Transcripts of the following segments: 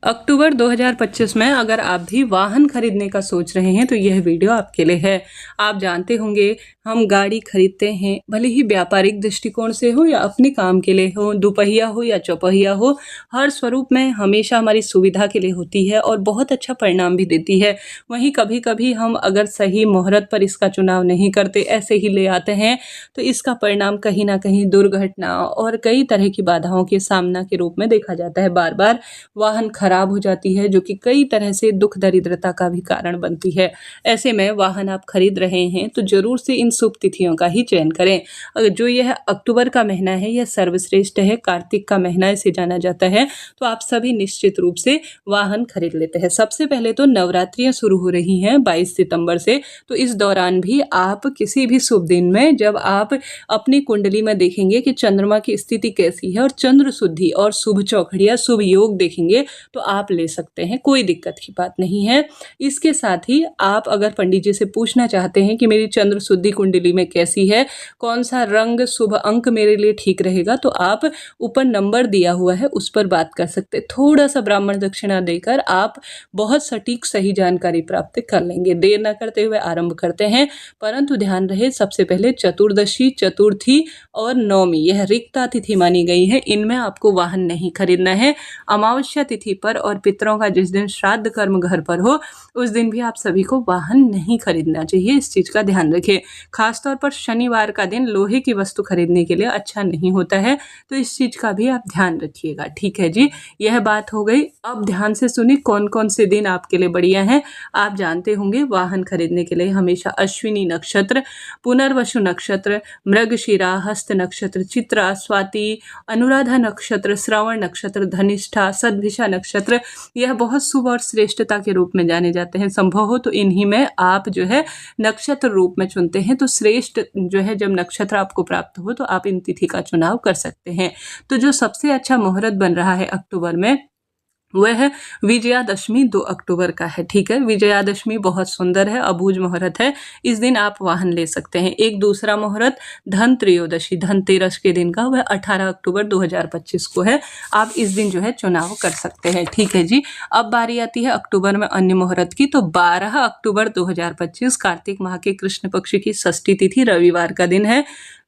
अक्टूबर 2025 में अगर आप भी वाहन खरीदने का सोच रहे हैं तो यह वीडियो आपके लिए है। आप जानते होंगे हम गाड़ी खरीदते हैं, भले ही व्यापारिक दृष्टिकोण से हो या अपने काम के लिए हो, दुपहिया हो या चौपहिया हो, हर स्वरूप में हमेशा हमारी सुविधा के लिए होती है और बहुत अच्छा परिणाम भी देती है। वहीं कभी-कभी हम अगर सही मुहूर्त पर इसका चुनाव नहीं करते, ऐसे ही ले आते हैं, तो इसका परिणाम कहीं न कहीं दुर्घटना और कई तरह की बाधाओं के सामना के रूप में देखा जाता है। बार-बार वाहन खराब हो जाती है, जो कि कई तरह से दुख दरिद्रता का भी कारण बनती है। ऐसे में वाहन आप खरीद रहे हैं तो जरूर से इन शुभ तिथियों का ही चयन करें। जो यह अक्टूबर का महीना है, यह सर्वश्रेष्ठ है, कार्तिक का महीना इसे जाना जाता है, तो आप सभी निश्चित रूप से वाहन खरीद लेते हैं। सबसे पहले तो नवरात्रियां शुरू हो रही हैं 22 सितंबर से, तो इस दौरान भी आप किसी भी शुभ दिन में जब आप अपनी कुंडली में देखेंगे कि चंद्रमा की स्थिति कैसी है और चंद्र शुद्धि और शुभ चौखड़िया शुभ योग देखेंगे तो आप ले सकते हैं, कोई दिक्कत की बात नहीं है। इसके साथ ही आप अगर पंडित जी से पूछना चाहते हैं कि मेरी चंद्र शुद्धि कुंडली में कैसी है, कौन सा रंग शुभ अंक मेरे लिए ठीक रहेगा, तो आप ऊपर नंबर दिया हुआ है उस पर बात कर सकते हैं। थोड़ा सा ब्राह्मण दक्षिणा देकर आप बहुत सटीक सही जानकारी प्राप्त कर लेंगे। देर न करते हुए आरंभ करते हैं, परंतु ध्यान रहे सबसे पहले चतुर्दशी, चतुर्थी और नवमी यह रिक्ता तिथि मानी गई है, इनमें आपको वाहन नहीं खरीदना है। अमावस्या तिथि पर और पितरों का जिस दिन श्राद्ध कर्म घर पर हो उस दिन भी आप सभी को वाहन नहीं खरीदना चाहिए, इस चीज का ध्यान रखें। खासतौर पर शनिवार का दिन लोहे की वस्तु खरीदने के लिए अच्छा नहीं होता है, तो इस चीज का भी आप ध्यान रखिएगा। ठीक है जी, यह बात हो गई। अब ध्यान से सुनिए कौन कौन से दिन आपके लिए बढ़िया हैं। आप जानते होंगे वाहन खरीदने के लिए हमेशा अश्विनी नक्षत्र, पुनर्वसु नक्षत्र, मृगशिरा, हस्त नक्षत्र, चित्रा, स्वाति, अनुराधा नक्षत्र, श्रवण नक्षत्र, धनिष्ठा, सद्भिषा नक्षत्र यह बहुत शुभ और श्रेष्ठता के रूप में जाने जाते हैं। संभव हो तो इन्हीं में आप जो है नक्षत्र रूप में चुनते हैं, तो श्रेष्ठ जो है जब नक्षत्र आपको प्राप्त हो तो आप इन तिथि का चुनाव कर सकते हैं। तो जो सबसे अच्छा मुहूर्त बन रहा है अक्टूबर में वह है विजयादशमी 2 अक्टूबर का है। ठीक है, विजयादशमी बहुत सुंदर है, अबूझ मुहूर्त है, इस दिन आप वाहन ले सकते हैं। एक दूसरा मुहूर्त धन त्रयोदशी, धनतेरस के दिन का, वह 18 अक्टूबर 2025 को है। आप इस दिन जो है चुनाव कर सकते हैं। ठीक है जी, अब बारी आती है अक्टूबर में अन्य मुहूर्त की। तो 12 अक्टूबर 2025 कार्तिक माह के कृष्ण पक्ष की षष्ठी तिथि रविवार का दिन है,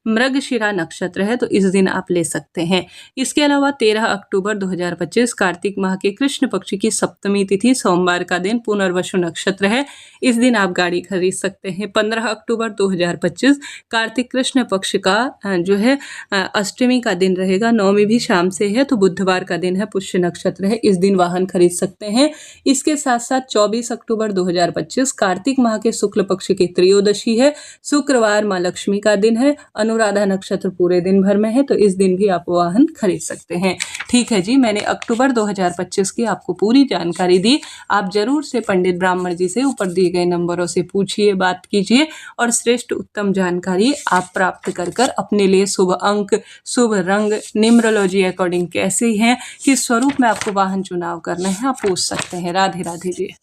मृगशिरा नक्षत्र है, तो इस दिन आप ले सकते हैं। इसके अलावा 13 अक्टूबर 2025 कार्तिक माह के कृष्ण पक्ष की सप्तमी तिथि सोमवार का दिन, पुनर्वसु नक्षत्र है, इस दिन आप गाड़ी खरीद सकते हैं। 15 अक्टूबर 2025 कार्तिक कृष्ण पक्ष का जो है अष्टमी का दिन रहेगा, नवमी भी शाम से है, तो बुधवार का दिन है, पुष्य नक्षत्र है, इस दिन वाहन खरीद सकते हैं। इसके साथ साथ 24 अक्टूबर 2025 कार्तिक माह के शुक्ल पक्ष की त्रयोदशी है, शुक्रवार माँ लक्ष्मी का दिन है, अनुराधा नक्षत्र पूरे दिन भर में है, तो इस दिन भी आप वाहन खरीद सकते हैं। ठीक है जी, मैंने अक्टूबर 2025 की आपको पूरी जानकारी दी। आप जरूर से पंडित ब्राह्मण जी से ऊपर दिए गए नंबरों से पूछिए, बात कीजिए और श्रेष्ठ उत्तम जानकारी आप प्राप्त कर कर अपने लिए शुभ अंक, शुभ रंग, न्यूमरोलॉजी अकॉर्डिंग कैसे हैं, किस स्वरूप में आपको वाहन चुनाव करना है, आप पूछ सकते हैं। राधे राधे जी।